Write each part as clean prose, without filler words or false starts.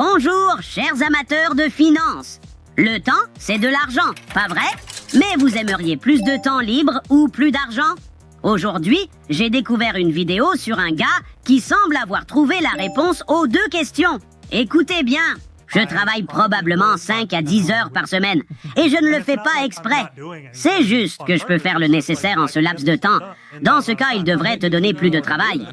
Bonjour, chers amateurs de finances. Le temps, c'est de l'argent, pas vrai? Mais vous aimeriez plus de temps libre ou plus d'argent? Aujourd'hui, j'ai découvert une vidéo sur un gars qui semble avoir trouvé la réponse aux deux questions. Écoutez bien, je travaille probablement 5 à 10 heures par semaine et je ne le fais pas exprès. C'est juste que je peux faire le nécessaire en ce laps de temps. Dans ce cas, il devrait te donner plus de travail.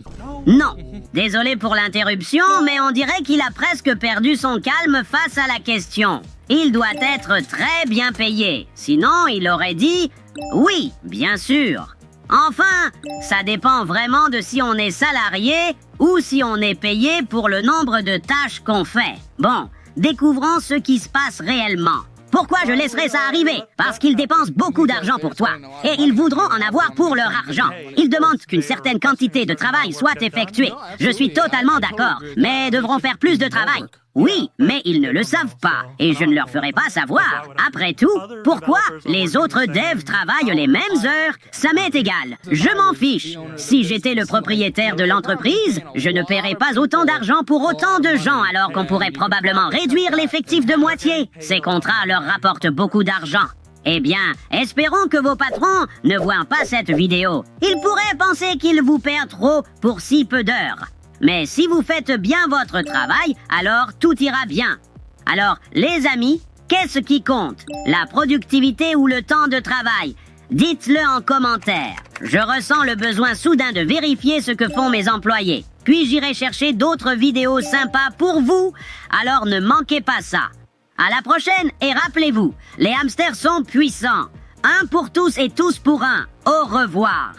Non, désolé pour l'interruption, mais on dirait qu'il a presque perdu son calme face à la question. Il doit être très bien payé, sinon il aurait dit « oui, bien sûr ». Enfin, ça dépend vraiment de si on est salarié ou si on est payé pour le nombre de tâches qu'on fait. Bon, découvrons ce qui se passe réellement. Pourquoi je laisserai ça arriver? Parce qu'ils dépensent beaucoup d'argent pour toi. Et ils voudront en avoir pour leur argent. Ils demandent qu'une certaine quantité de travail soit effectuée. Je suis totalement d'accord, mais devront faire plus de travail. Oui, mais ils ne le savent pas, et je ne leur ferai pas savoir. Après tout, pourquoi les autres devs travaillent les mêmes heures? Ça m'est égal, je m'en fiche. Si j'étais le propriétaire de l'entreprise, je ne paierais pas autant d'argent pour autant de gens, alors qu'on pourrait probablement réduire l'effectif de moitié. Ces contrats leur rapportent beaucoup d'argent. Eh bien, espérons que vos patrons ne voient pas cette vidéo. Ils pourraient penser qu'ils vous paient trop pour si peu d'heures. Mais si vous faites bien votre travail, alors tout ira bien. Alors, les amis, qu'est-ce qui compte? La productivité ou le temps de travail? Dites-le en commentaire. Je ressens le besoin soudain de vérifier ce que font mes employés. Puis j'irai chercher d'autres vidéos sympas pour vous. Alors ne manquez pas ça. À la prochaine et rappelez-vous, les hamsters sont puissants. Un pour tous et tous pour un. Au revoir.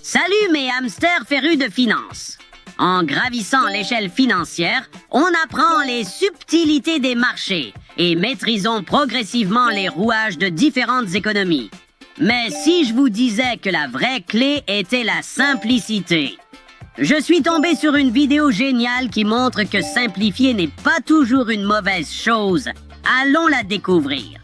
Salut mes hamsters férus de finances. En gravissant l'échelle financière, on apprend les subtilités des marchés et maîtrisons progressivement les rouages de différentes économies. Mais si je vous disais que la vraie clé était la simplicité? Je suis tombé sur une vidéo géniale qui montre que simplifier n'est pas toujours une mauvaise chose. Allons la découvrir.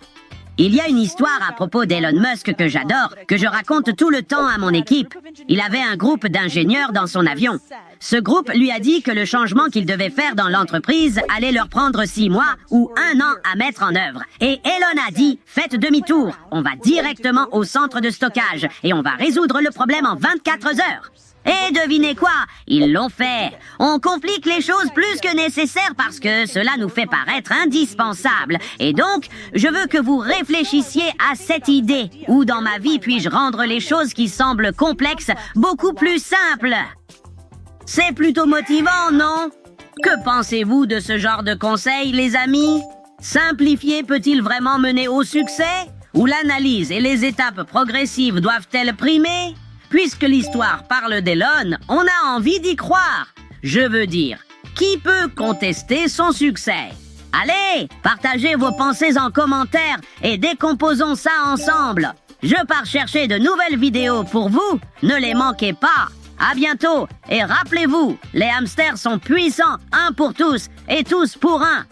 Il y a une histoire à propos d'Elon Musk que j'adore, que je raconte tout le temps à mon équipe. Il avait un groupe d'ingénieurs dans son avion. Ce groupe lui a dit que le changement qu'il devait faire dans l'entreprise allait leur prendre 6 mois ou 1 an à mettre en œuvre. Et Elon a dit, faites demi-tour, on va directement au centre de stockage et on va résoudre le problème en 24 heures. Et devinez quoi? Ils l'ont fait. On complique les choses plus que nécessaire parce que cela nous fait paraître indispensable. Et donc, je veux que vous réfléchissiez à cette idée. Où dans ma vie puis-je rendre les choses qui semblent complexes beaucoup plus simples? C'est plutôt motivant, non? Que pensez-vous de ce genre de conseils, les amis? Simplifier peut-il vraiment mener au succès? Ou l'analyse et les étapes progressives doivent-elles primer? Puisque l'histoire parle d'Elon, on a envie d'y croire. Je veux dire, qui peut contester son succès? Allez, partagez vos pensées en commentaire et décomposons ça ensemble. Je pars chercher de nouvelles vidéos pour vous, ne les manquez pas. À bientôt et rappelez-vous, les hamsters sont puissants, un pour tous et tous pour un.